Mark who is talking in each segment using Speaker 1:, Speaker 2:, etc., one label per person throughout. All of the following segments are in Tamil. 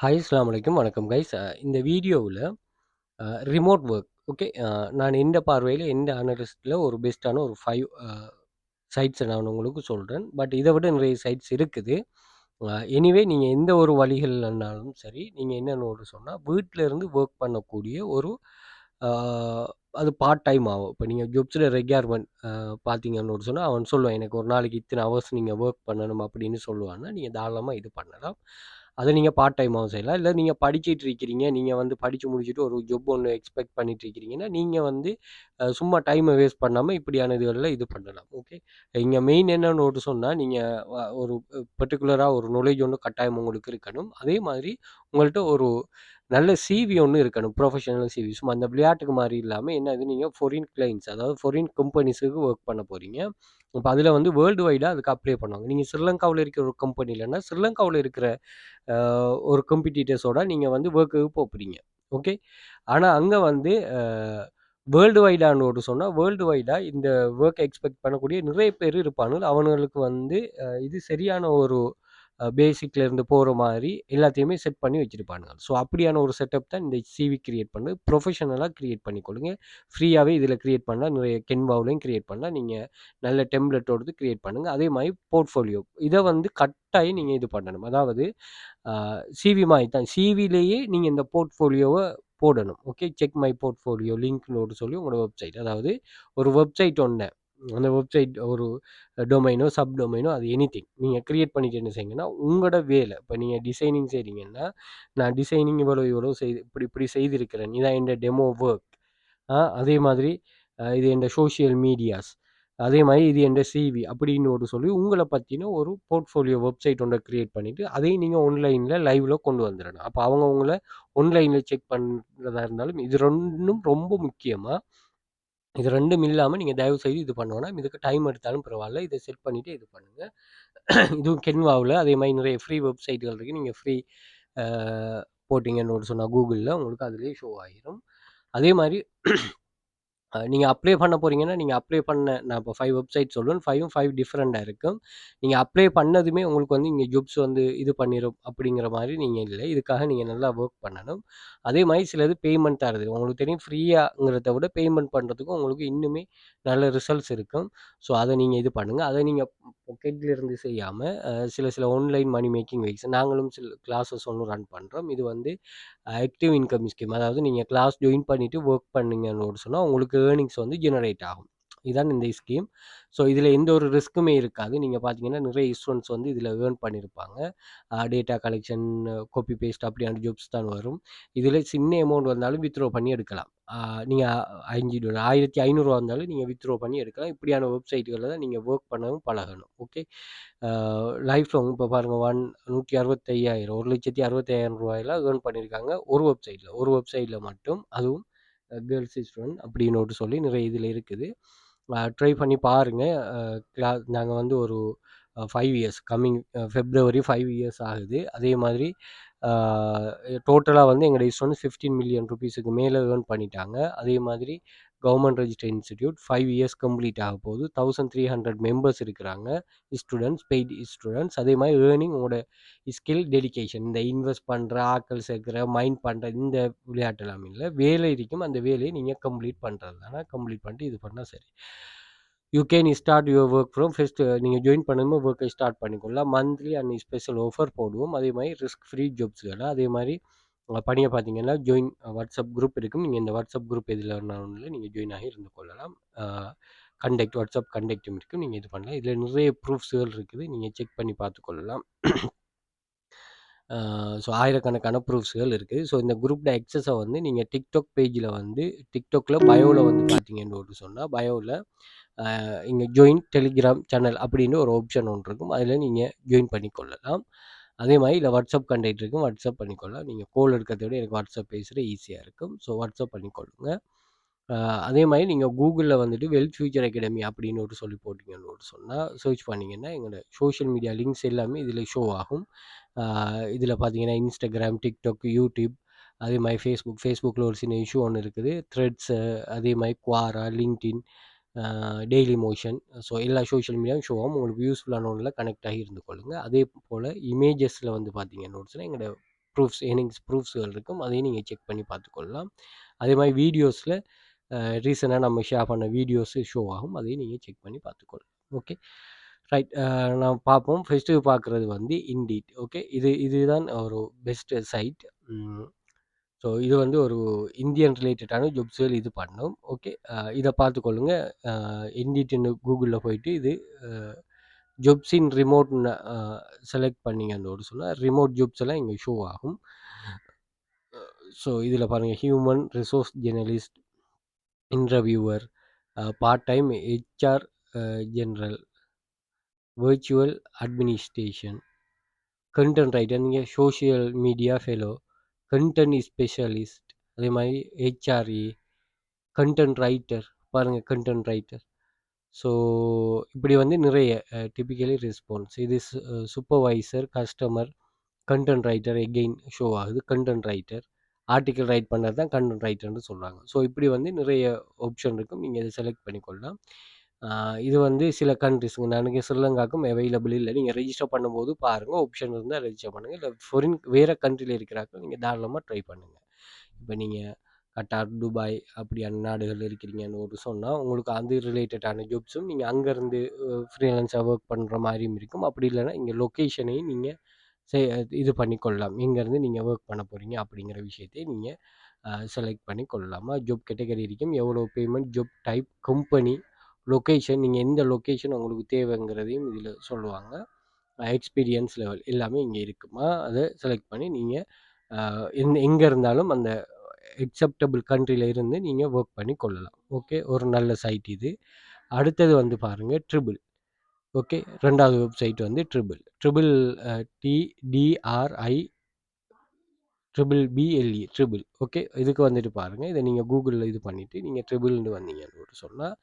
Speaker 1: ஹாய் அஸ்ஸலாமு அலைக்கும். வணக்கம் கைஸ். இந்த வீடியோவுல ரிமோட் ஒர்க் ஓகே. நான் எந்த பார்வையில எந்த அனலிஸ்ட்ல ஒரு பெஸ்ட்டான ஒரு 5 சைட்ஸ நான் உங்களுக்கு சொல்றேன். பட் இத விட நிறைய சைட்ஸ் இருக்குது. எனிவே நீங்க எந்த ஒரு வழிகள்லனாலும் சரி, நீங்க என்னன்னு ஒரு சொன்னா, வீட்ல இருந்து ஒர்க் பண்ணக்கூடிய ஒரு அ அது பார்ட் டைம் ஆகும். இப்ப நீங்க ஜொப்ஸ்ல ரெக்யர்மென்ட் பார்த்தீங்கன்னு ஒரு சொன்னா, அவன் சொல்லுவான், "எனக்கு ஒரு நாளைக்கு இத்தன ஹவர்ஸ் நீங்க ஒர்க் பண்ணணும்" அப்படின்னு சொல்லுவான்னா, நீங்க தாராளமா இது பண்ணலாம். அத நீங்க பார்ட் டைமாவும் செய்யலாம். இல்ல நீங்க படிச்சிட்டு இருக்கிறீங்க. நீங்க வந்து படிச்சு முடிச்சுட்டு ஒரு ஜாப் ஒண்ணு எக்ஸ்பெக்ட் பண்ணிட்டு இருக்கிறீங்கன்னா, நீங்க வந்து சும்மா டைம வேஸ்ட் பண்ணாம இப்படியான இதுகள்ல இது பண்ணலாம். ஓகே. இங்க மெயின் என்னன்னு ஒரு சொன்னா, நீங்க ஒரு பர்ட்டிகுலரா ஒரு நாலேட்ஜ் ஒண்ணு கட்டாயம் உங்களுக்கு இருக்கணும். அதே மாதிரி உங்கள்ட்ட ஒரு நல்ல சிவி ஒண்ணு இருக்கணும். Professional CV. சும்மா அந்த விளையாட்டுக்கு மாரி இல்லாம என்னது நீங்க ஃபாரின் கிளையண்ட்ஸ் அதாவது ஃபாரின் கம்பெனிஸுக்கு ஒர்க் பண்ண போறீங்க. இப்ப அதுல வந்து வேர்ல்டு வைடா அதுக்கு அப்ளை பண்ணுவாங்க. நீங்க ஸ்ரீலங்காவுல இருக்கிற ஒரு கம்பெனிலன்னா, ஸ்ரீலங்காவுல இருக்கிற அ ஒரு காம்படிட்டர்ஸோட நீங்க வந்து ஒர்க்குக்கு போறீங்க. ஓகே. ஆனா அங்க வந்து வேர்ல்டு வைடான்னு ஒரு சொன்னா, வேர்ல்டு வைடா இந்த ஒர்க் எக்ஸ்பெக்ட் பண்ணக்கூடிய நிறைய பேர் இருப்பானுங்க. அவனுங்களுக்கு வந்து இது சரியான ஒரு பேசிக்ல இருந்து போற மாரி எல்லாத்தையுமே செட் பண்ணி வச்சிருப்பானுங்க. ஸோ அப்படியான ஒரு செட்டப் தான் இந்த சிவி கிரியேட் பண்ணது. ப்ரொஃபஷனலா கிரியேட் பண்ணிக்கொள்ளுங்க. ஃப்ரீயாவே இதில கிரியேட் பண்ணலாம். நிறைய Canvaலயும் கிரியேட் பண்ணலாம். நீங்க நல்ல டெம்ப்ளேட்டோடது கிரியேட் பண்ணுங்க. அதே மாரி போர்ட்ஃபோலியோ இத வந்து கட்டாயம் நீங்க இது பண்ணணும். அதாவது சிவி மாரி தான். சிவிலேயே நீங்க இந்த போர்ட்ஃபோலியோவ போடணும். ஓகே. செக் மை போர்ட்ஃபோலியோ லிங்க்னு சொல்லி உங்களோட வெப்சைட். அதாவது ஒரு வெப்சைட் ஒண்ண அந்த வெப்சைட் ஒரு டொமைனோ, சப் டொமைனோ அது எனிதிங். நீங்க கிரியேட் பண்ணிட்டு என்ன செய்யுங்கன்னா, உங்களோட வேலை இப்ப நீங்க டிசைனிங் செய்றீங்கன்னா, நான் டிசைனிங் இவ்வளோ இவ்வளோ செய்து இப்படி இப்படி செய்திருக்கிறேன். இதான் என் டெமோ வொர்க். அதே மாதிரி இது என் சோசியல் மீடியாஸ். அதே மாரி இது என் சிவி அப்படின்னு ஒரு சொல்லி உங்கள பத்தின ஒரு போர்ட்ஃபோலியோ வெப்சைட் ஒண்ண கிரியேட் பண்ணிட்டு, அதையும் நீங்க ஆன்லைன்ல லைவ்ல கொண்டு வந்துரணும். அப்ப அவங்க உங்கள ஆன்லைன்ல செக் பண்றதா இருந்தாலும், இது 2ம் ரொம்ப முக்கியமா இது 2ம் இல்லாம நீங்க தயவு செய்து இது பண்ண வேணாம். இதுக்கு டைம் எடுத்தாலும் பரவால்ல. இத செட் பண்ணிட்டு இது பண்ணுங்க. இதுவும் Canvaவுல அதே மாரி நிறைய ஃப்ரீ வெப்சைட்கள் இருக்கு. நீங்க ஃப்ரீ அ போட்டீங்கன்னு ஒரு சொன்னா Googleல உங்களுக்கு அதிலேயே ஷோ ஆயிரும். அதே மாரி நீங்க அப்ளை பண்ண போறீங்கன்னா, நீங்க அப்ளை பண்ண நான் இப்போ 5 வெப்சைட் சொல்லுவேன். 5ம் 5 டிஃபரெண்ட்டா இருக்கும். நீங்க அப்ளை பண்ணதுமே உங்களுக்கு வந்து இங்க ஜாப்ஸ் வந்து இது பண்ணிரும் அப்படிங்கிற மாரி நீங்க இல்ல. இதுக்காக நீங்க நல்லா ஒர்க் பண்ணணும். அதே மாரி சிலது பேமெண்ட் தருது. உங்களுக்கு தெரியும் ஃப்ரீயாங்கிறத விட பேமெண்ட் பண்றதுக்கும் உங்களுக்கு இன்னுமே நல்ல ரிசல்ட்ஸ் இருக்கும். ஸோ அத நீங்க இது பண்ணுங்க. அத நீங்க பாக்கெட்ல இருந்து செய்யாம, சில ஆன்லைன் மணி மேக்கிங் வெய்ஸ் நாங்களும் சில கிளாஸஸ் ஒண்ணு ரன் பண்றோம். இது வந்து ஆக்டிவ் இன்கம் ஸ்கீம். அதாவது நீங்க கிளாஸ் ஜாயின் பண்ணிட்டு ஒர்க் பண்ணீங்கன்னு சொன்னா, உங்களுக்கு ஏர்னிங்ஸ் வந்து ஜெனரேட் ஆகும். இதான் இந்த ஸ்கீம். ஸோ இதில எந்த ஒரு ரிஸ்க்குமே இருக்காது. நீங்க பார்த்தீங்கன்னா, நிறைய ஸ்டூடண்ட்ஸ் வந்து இதில ஏர்ன் பண்ணியிருப்பாங்க. டேட்டா கலெக்ஷன், காப்பி பேஸ்ட் அப்படியான ஜாப்ஸ் தான் வரும். இதில சின்ன அமௌண்ட் வந்தாலும் வித்ட்ரா பண்ணி எடுக்கலாம். நீங்க $5 $1500 வந்தாலும் நீங்க வித்ட்ரா பண்ணி எடுக்கலாம். இப்படியான வெப்சைட்கள்ல தான் நீங்க ஒர்க் பண்ணவும் பழகணும். ஓகே. லைஃப் லாங் இப்போ பாருங்க 165,000 $1,65,000 ஏர்ன் பண்ணியிருக்காங்க ஒரு வெப்சைட்ல மட்டும். அதுவும் கேர்ல்ஸ் ஸ்டூடெண்ட் அப்படின்னு சொல்லி நிறைய இதில் இருக்குது. ட்ரை பண்ணி பாருங்க. நாங்க வந்து ஒரு 5 இயர்ஸ் கம்மிங் February 5 இயர்ஸ் ஆகுது. அதே மாதிரி டோட்டலா வந்து எங்களுடைய ஸ்டூடண்ட்ஸ் ₹15,000,000க்கு மேல ஏர்ன் பண்ணிட்டாங்க. அதே மாதிரி government registered institute 5 years complete ஆக போகுது. 1300 மெம்பர்ஸ் இருக்கிறாங்க. Students, paid students. அதே மாரி ஏர்னிங் உங்களோட ஸ்கில், டெடிகேஷன் இந்த இன்வெஸ்ட் பண்ற, ஆட்கள் சேர்க்கிற, மைண்ட் பண்ற இந்த விளையாட்டு எல்லாம் இல்ல. வேலை இருக்கும். அந்த வேலையை நீங்க கம்ப்ளீட் பண்றது தானே. கம்ப்ளீட் பண்ணிட்டு இது பண்ணா சரி. You can start your work from first நீங்க ஜாயின் பண்ணும்போது ஒர்க்கை ஸ்டார்ட் பண்ணிக்கொள்ளலாம். மந்த்லி அண்ட் ஸ்பெஷல் ஆஃபர் போடுவோம். அதே மாரி ரிஸ்க் ஃப்ரீ ஜாப்ஸ்கள். அதே மாரி பணிய பார்த்தீங்கன்னா, ஜாயின் வாட்ஸ்அப் குரூப் இருக்கும். நீங்க இந்த வாட்ஸ்அப் குரூப் எதுல வேணாலும் நீங்க ஜாயின் ஆகி இருந்து கொள்ளலாம். வாட்ஸ்அப் கண்டெக்ட்டும் இருக்கும். நீங்க இது பண்ணலாம். இதுல நிறைய ப்ரூஃப்ஸ்கள் இருக்குது. நீங்க செக் பண்ணி பார்த்துக் கொள்ளலாம். ஸோ ஆயிரக்கணக்கான ப்ரூஃப்ஸ்கள் இருக்குது. ஸோ இந்த குரூப்ல எக்ஸஸை வந்து நீங்கள் டிக்டாக் பேஜில் வந்து டிக்டாக்ல பயோவில் வந்து பார்த்தீங்கன்னு சொன்னால் பயோவில் இங்கே ஜாயின் டெலிகிராம் சேனல் அப்படின்னு ஒரு ஆப்ஷன் ஒன்று இருக்கும். அதில் நீங்கள் ஜாயின் பண்ணிக்கொள்ளலாம். அதே மாதிரி இல்லை வாட்ஸ்அப் கண்டெக்ட் இருக்கும். வாட்ஸ்அப் பண்ணிக்கொள்ளலாம். நீங்கள் கால் எடுக்கிறத விட எனக்கு வாட்ஸ்அப் பேசுகிற ஈஸியாக இருக்கும். ஸோ வாட்ஸ்அப் பண்ணிக்கொள்ளுங்க. அதே மாதிரி நீங்கள் கூகுளில் வந்துட்டு வெல்த் ஃபியூச்சர் அகாடமி அப்படின்னு சொல்லி போட்டிங்கன்னு சொன்னால் சர்ச் பண்ணிங்கன்னா எங்களோட சோஷியல் மீடியா லிங்க்ஸ் எல்லாமே இதில் ஷோ ஆகும். இதில் பார்த்தீங்கன்னா இன்ஸ்டாகிராம், டிக்டாக், யூடியூப் அதே மாதிரி ஃபேஸ்புக்கில் ஒரு சின்ன இஷ்யூ ஒன்று இருக்குது. த்ரெட்ஸு அதே மாதிரி Quora, LinkedIn, daily motion. So எல்லா சோஷியல் மீடியாவும் ஷோ ஆகும். உங்களுக்கு யூஸ்ஃபுல்லான ஒன்றில் கனெக்ட் ஆகி இருந்து கொள்ளுங்கள். அதே போல் இமேஜஸில் வந்து பார்த்தீங்கன்னு சொன்னால் எங்களோட ப்ரூஃப்ஸ் ஏர்னிங்ஸ் ப்ரூஃப்ஸ்கள் இருக்கும். அதையும் நீங்கள் செக் பண்ணி பார்த்துக்கொள்ளலாம். அதே மாதிரி வீடியோஸில் ரீசெண்டாக நம்ம ஷேர் பண்ண வீடியோஸு ஷோ ஆகும். அதையும் நீங்கள் செக் பண்ணி பார்த்துக்கொள்ளலாம். Okay right. நான் பார்ப்போம். ஃபஸ்ட்டு பார்க்குறது வந்து இண்டீட். ஓகே இதுதான் ஒரு பெஸ்ட்டு சைட். ஸோ இது வந்து ஒரு இந்தியன் ரிலேட்டடான ஜாப்ஸ்கள் இது பண்ணும். ஓகே இதை பார்த்துக்கொள்ளுங்க. இண்டீட்னு கூகுளில் போயிட்டு இது ஜாப்ஸ் இன் ரிமோட்னு செலக்ட் பண்ணிங்கன்னு சொன்னால் ரிமோட் ஜாப்ஸ் எல்லாம் இங்கே ஷோ ஆகும். ஸோ இதில் பாருங்கள், human resource journalist, interviewer, part time HR general, virtual administration, content writer, நீங்கள் social media fellow, content specialist, அதே மாதிரி ஹெச்ஆர்இ, கண்டென்ட் ரைட்டர், பாருங்கள் கண்டென்ட் ரைட்டர். ஸோ இப்படி வந்து நிறைய டிபிக்கலி ரெஸ்பான்ஸ். இது supervisor, customer, content writer again show ஆகுது. கண்டென்ட் ரைட்டர் ஆர்டிக்கல் ரைட் பண்ணுறது தான் கண்டென்ட் ரைட்டர்னு சொல்கிறாங்க. ஸோ இப்படி வந்து நிறைய ஆப்ஷன் இருக்கும். நீங்கள் இதை செலக்ட் பண்ணிக்கொள்ளலாம். இது வந்து சில கண்ட்ரிஸுங்க, எனக்கு ஸ்ரீலங்காவுக்கும் அவைலபிள் இல்லை. நீங்கள் ரெஜிஸ்டர் பண்ணும்போது பாருங்கள், ஆப்ஷன் இருந்தால் ரெஜிஸ்டர் பண்ணுங்கள். இல்லை ஃபாரின் வேறு கண்ட்ரியில் இருக்கிறாங்க, நீங்கள் தாராளமாக ட்ரை பண்ணுங்கள். இப்போ நீங்கள் கட்டார், துபாய் அப்படியான நாடுகள் இருக்கிறீங்கன்னு சொன்னால் உங்களுக்கு அது ரிலேட்டடான ஜாப்ஸும் நீங்கள் அங்கேருந்து ஃப்ரீலான்ஸாக ஒர்க் பண்ணுற மாதிரியும் இருக்கும். அப்படி இல்லைன்னா இங்கே லொக்கேஷனையும் நீங்கள் இது பண்ணிக்கொள்ளலாம். எங்கேருந்து நீங்கள் ஒர்க் பண்ண போகிறீங்க அப்படிங்கிற விஷயத்தை நீங்கள் செலக்ட் பண்ணி கொள்ளலாமா. ஜாப் கேட்டகரி இருக்கும், எவ்வளோ payment, job type, company, location, நீங்கள் எந்த லொக்கேஷன் உங்களுக்கு தேவைங்கிறதையும் இதில் சொல்லுவாங்க. எக்ஸ்பீரியன்ஸ் லெவல் எல்லாமே இங்கே இருக்குமா, அதை செலக்ட் பண்ணி நீங்கள் எங்கே இருந்தாலும் அந்த அக்செப்டபிள் கண்ட்ரியில் இருந்து நீங்கள் ஒர்க் பண்ணி கொள்ளலாம். ஓகே, ஒரு நல்ல சைட் இது. அடுத்தது வந்து பாருங்கள் ட்ரிபிள். ஓகே, ரெண்டாவது வெப்சைட் வந்து triple TDRI BLE triple. Okay, இதுக்கு வந்துட்டு பாருங்கள், இதை நீங்கள் கூகுளில் இது பண்ணிவிட்டு நீங்கள் ட்ரிபிள்னு வந்தீங்கன்னு சொன்னால்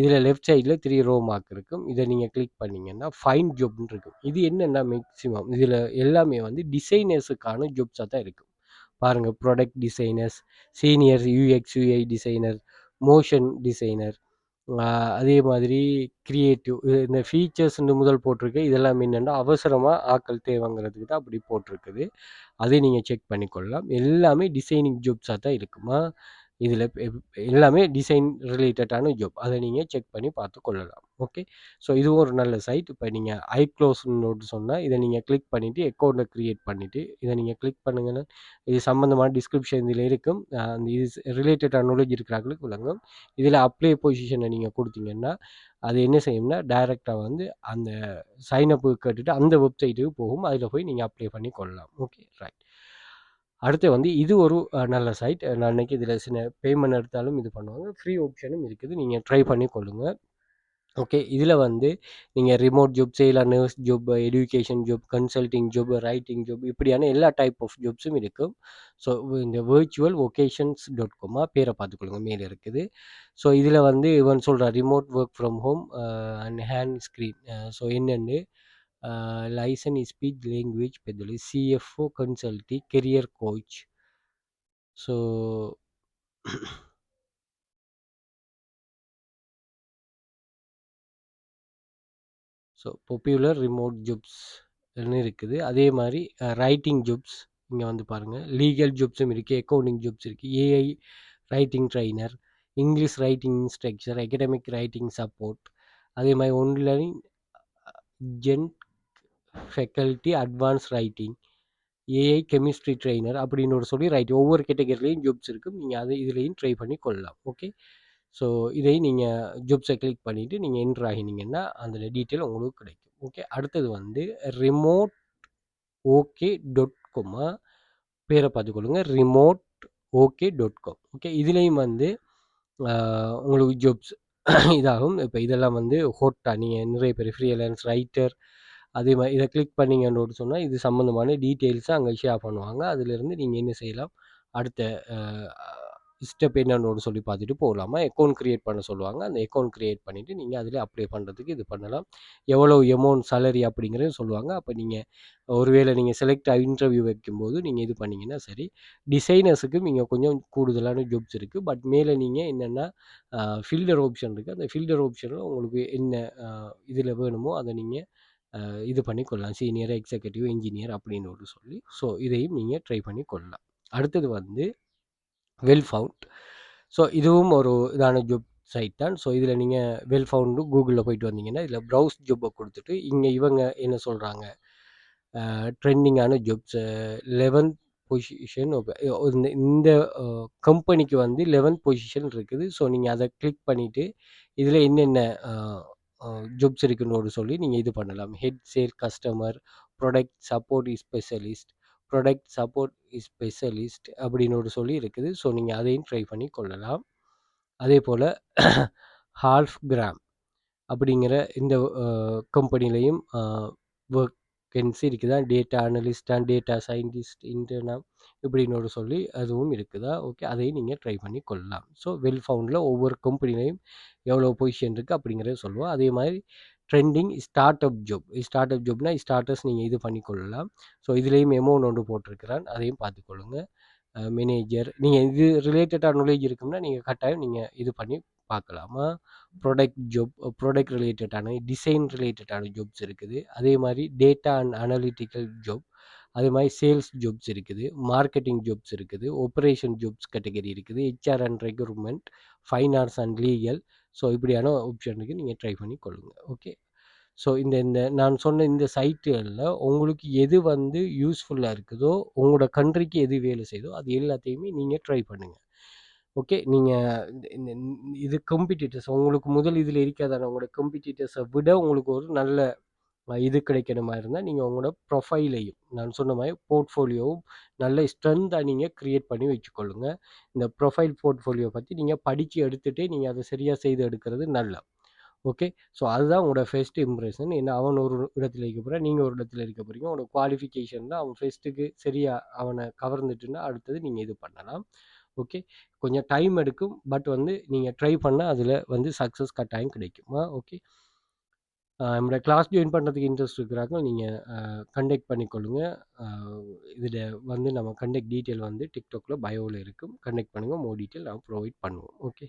Speaker 1: இதில் லெஃப்ட் சைடில் 3 ரோ மார்க் இருக்கும். இதை நீங்கள் கிளிக் பண்ணிங்கன்னா ஃபைண்ட் ஜாப்னு இருக்கும். இது என்னென்னா மேக்ஸிமம் இதில் எல்லாமே வந்து டிசைனர்ஸுக்கான ஜாப்ஸாக தான் இருக்கும். பாருங்கள், product designers, senior UX UI designer, motion designer, அதே மாதிரி கிரியேட்டிவ், இந்த ஃபீச்சர்ஸ்ன்னு முதல் போட்டிருக்கு. இதெல்லாம் என்னென்னா அவசரமாக ஆட்கள் தேவைங்கிறதுக்கு தான் அப்படி போட்டிருக்குது. அதை நீங்கள் செக் பண்ணிக்கொள்ளலாம். எல்லாமே டிசைனிங் ஜாப்ஸாக தான் இருக்குமா. இதில் எல்லாமே டிசைன் ரிலேட்டடான ஜாப், அதை நீங்கள் செக் பண்ணி பார்த்து கொள்ளலாம். ஓகே, ஸோ இதுவும் ஒரு நல்ல சைட். இப்போ நீங்கள் ஐக்ளோஸ்ன்னு சொன்னால் இதை நீங்கள் கிளிக் பண்ணிவிட்டு அக்கௌண்ட்டை க்ரியேட் பண்ணிவிட்டு இதை நீங்கள் கிளிக் பண்ணுங்கன்னா இது சம்மந்தமான டிஸ்கிரிப்ஷன் இதில் இருக்கும். அந்த இது ரிலேட்டடான நாலேஜ் இருக்கிறாங்களுக்கு விளங்கும். இதில் அப்ளை பொசிஷனை நீங்கள் கொடுத்தீங்கன்னா அது என்ன செய்யும்னா டைரெக்டாக வந்து அந்த சைனப்பு கேட்டுட்டு அந்த வெப்சைட்டுக்கு போகும். அதில் போய் நீங்கள் அப்ளை பண்ணி கொள்ளலாம். Okay right. அடுத்து வந்து இது ஒரு நல்ல சைட். நான் அன்றைக்கி இதில் சின்ன பேமெண்ட் எடுத்தாலும் இது பண்ணுவாங்க. ஃப்ரீ ஆப்ஷனும் இருக்குது, நீங்கள் ட்ரை பண்ணி கொள்ளுங்கள். ஓகே, இதில் வந்து நீங்கள் ரிமோட் ஜாப் செய்யலாம், nurse job, education job, consulting job, writing job, இப்படியான எல்லா டைப் ஆஃப் ஜாப்ஸும் இருக்கும். ஸோ இந்த virtualvocations.com பேரை பார்த்துக்கொள்ளுங்க, மேலே இருக்குது. ஸோ இதில் வந்து இவன் சொல்கிறார் remote work from home and hand screen. So என்னென்னு liaison speech language pathology, CFO consulting, career coach. So popular remote ஜாப்ஸ்ன்னு இருக்குது. அதே மாதிரி ரைட்டிங் ஜாப்ஸ் இங்கே வந்து பாருங்கள், லீகல் ஜாப்ஸும் இருக்குது, அக்கௌண்டிங் ஜாப்ஸ் இருக்குது, AI writing trainer, English writing instructor, academic writing support, அதே மாதிரி online gen faculty advance writing, AI chemistry trainer அப்படின்னு சொல்லி ஒவ்வொரு கேட்டகரிலையும் ஜாப்ஸ் இருக்கும். நீங்கள் அதை இதுலேயும் ட்ரை பண்ணி கொள்ளலாம். ஓகே, ஸோ இதை நீங்கள் ஜாப்ஸை கிளிக் பண்ணிவிட்டு நீங்கள் என்ட்ரு ஆகினீங்கன்னா அந்த டீட்டெயில் உங்களுக்கு கிடைக்கும். ஓகே, அடுத்தது வந்து ரிமோட் OK.com பேரை பார்த்துக்கொள்ளுங்க, remoteok.com. ஓகே, இதுலேயும் வந்து உங்களுக்கு ஜாப்ஸ் இதாகும். இப்போ இதெல்லாம் வந்து ஹோட்டா, நீங்கள் நிறைய பேர் ஃப்ரீலான்ஸ் ரைட்டர் அதே மாதிரி இதை கிளிக் பண்ணிங்கன்னு சொன்னால் இது சம்மந்தமான டீட்டெயில்ஸை அங்கே ஷேர் பண்ணுவாங்க. அதிலிருந்து நீங்கள் என்ன செய்யலாம், அடுத்த ஸ்டெப் என்னன்னு சொல்லி பார்த்துட்டு போகலாமா. அக்கௌண்ட் க்ரியேட் பண்ண சொல்லுவாங்க. அந்த அக்கௌண்ட் க்ரியேட் பண்ணிவிட்டு நீங்கள் அதில் அப்ளை பண்ணுறதுக்கு இது பண்ணலாம். எவ்வளோ எமௌண்ட் சேலரி அப்படிங்கிறது சொல்லுவாங்க. அப்போ நீங்கள் ஒருவேளை நீங்கள் செலக்ட் இன்டர்வியூ வைக்கும்போது நீங்கள் இது பண்ணிங்கன்னா சரி. டிசைனர்ஸுக்கு நீங்கள் கொஞ்சம் கூடுதலான ஜாப்ஸ் இருக்குது. பட் மேலே நீங்கள் என்னென்னா ஃபில்டர் ஆப்ஷன் இருக்குது. அந்த ஃபில்டர் ஆப்ஷனில் உங்களுக்கு என்ன இதில் வேணுமோ அதை நீங்கள் இது பண்ணி கொள்ளலாம். சீனியர், எக்ஸிக்யூட்டிவ், இன்ஜினியர் அப்படின்னு ஒரு சொல்லி. ஸோ இதையும் நீங்கள் ட்ரை பண்ணி கொள்ளலாம். அடுத்தது வந்து வெல் ஃபவுண்ட். ஸோ இதுவும் ஒரு இதான ஜாப் சைட் தான். ஸோ இதில் நீங்கள் வெல் ஃபவுண்டு கூகுளில் போயிட்டு வந்தீங்கன்னா இதில் ப்ரௌஸ் ஜாப்பை கொடுத்துட்டு இங்கே இவங்க என்ன சொல்கிறாங்க, ட்ரெண்டிங்கான ஜாப்ஸ் 11th பொசிஷன் இந்த இந்த கம்பெனிக்கு வந்து 11th பொசிஷன் இருக்குது. ஸோ நீங்கள் அதை கிளிக் பண்ணிவிட்டு இதில் என்னென்ன ஜாப்ஸ் இருக்குன்னு சொல்லி நீங்கள் இது பண்ணலாம். Head sale customer, product support specialist, product support specialist அப்படின்னு சொல்லி இருக்குது. ஸோ நீங்கள் அதையும் ட்ரை பண்ணி கொள்ளலாம். அதே போல் ஹால்ஃப் கிராம் அப்படிங்கிற இந்த கம்பெனிலையும் வேக்கன்சி இருக்குதா. Data analyst and data scientist இன்டர்னா இப்படின்னு சொல்லி அதுவும் இருக்குதா. ஓகே, அதையும் நீங்கள் ட்ரை பண்ணி கொள்ளலாம். ஸோ வெல் ஃபவுண்டில் ஒவ்வொரு கம்பெனிலையும் எவ்வளோ பொசிஷன் இருக்குது அப்படிங்கிறத சொல்லுவோம். அதே மாதிரி trending start up job. Start up Jaffna starters நீங்கள் இது பண்ணி கொள்ளலாம். ஸோ இதுலேயும் எமௌண்ட் ஒன்று போட்டிருக்கிறான், அதையும் பார்த்துக்கொள்ளுங்க. மேனேஜர் நீங்கள் இது ரிலேட்டடாக நாலேஜ் இருக்கும்னா நீங்கள் கட்டாயம் நீங்கள் இது பண்ணி பார்க்கலாமா. ப்ராடக்ட் ஜாப், ப்ராடக்ட் ரிலேட்டடான டிசைன் ரிலேட்டடான ஜாப்ஸ் இருக்குது. அதே மாதிரி டேட்டா அண்ட் அனலிட்டிக்கல் ஜாப், அதே மாதிரி சேல்ஸ் ஜாப்ஸ் இருக்குது, மார்க்கெட்டிங் ஜாப்ஸ் இருக்குது, ஆப்ரேஷன் ஜாப்ஸ் கேட்டகரி இருக்குது, HR and recruitment, finance and legal. So இப்படியான ஆப்ஷனுக்கு நீங்கள் ட்ரை பண்ணி கொள்ளுங்கள். ஓகே, ஸோ இந்த இந்த நான் சொன்ன இந்த சைட்டுகளில் உங்களுக்கு எது வந்து யூஸ்ஃபுல்லாக இருக்குதோ, உங்களோட கண்ட்ரிக்கு எது வேலை செய்யுதோ அது எல்லாத்தையுமே நீங்கள் ட்ரை பண்ணுங்கள். ஓகே, நீங்கள் இந்த இது காம்படிட்டர்ஸ் உங்களுக்கு முதல் இதில் இருக்காதான உங்களோட காம்படிட்டர்ஸை விட உங்களுக்கு ஒரு நல்ல இது கிடைக்கிற மாதிரி இருந்தால் நீங்கள் உங்களோட ப்ரொஃபைலையும் நான் சொன்ன மாதிரி போர்ட்ஃபோலியோவும் நல்ல ஸ்ட்ரென்த்தாக நீங்கள் க்ரியேட் பண்ணி வச்சுக்கொள்ளுங்க. இந்த ப்ரொஃபைல் போர்ட்ஃபோலியோ பற்றி நீங்கள் படித்து எடுத்துகிட்டே நீங்கள் அதை சரியாக செய்து எடுக்கிறது நல்ல. ஓகே, ஸோ அதுதான் உங்களோட ஃபர்ஸ்ட் இம்ப்ரெஷன். என்ன அவன் ஒரு இடத்துல இருக்க போகிறேன், நீங்கள் ஒரு இடத்துல இருக்க போகிறீங்க. உங்களோட குவாலிஃபிகேஷன் தான் அவன் ஃபர்ஸ்ட்டுக்கு சரியாக அவனை கவர்ந்துட்டுன்னா அடுத்தது நீங்கள் இது பண்ணலாம். ஓகே, கொஞ்சம் டைம் எடுக்கும், பட் வந்து நீங்கள் ட்ரை பண்ணால் அதில் வந்து சக்ஸஸ் கட்டாயம் கிடைக்குமா. ஓகே, நம்மளோட கிளாஸ் ஜாயின் பண்ணுறதுக்கு இன்ட்ரெஸ்ட் இருக்கிறாங்க, நீங்கள் கண்டெக்ட் பண்ணிக்கொள்ளுங்க. இதில் வந்து நம்ம கண்டெக்ட் டீட்டெயில் வந்து டிக்டாக்ல பயோவில் இருக்கும். கண்டெக்ட் பண்ணுங்கள், மோர் டீட்டெயில் நான் ப்ரொவைட் பண்ணுவோம். ஓகே.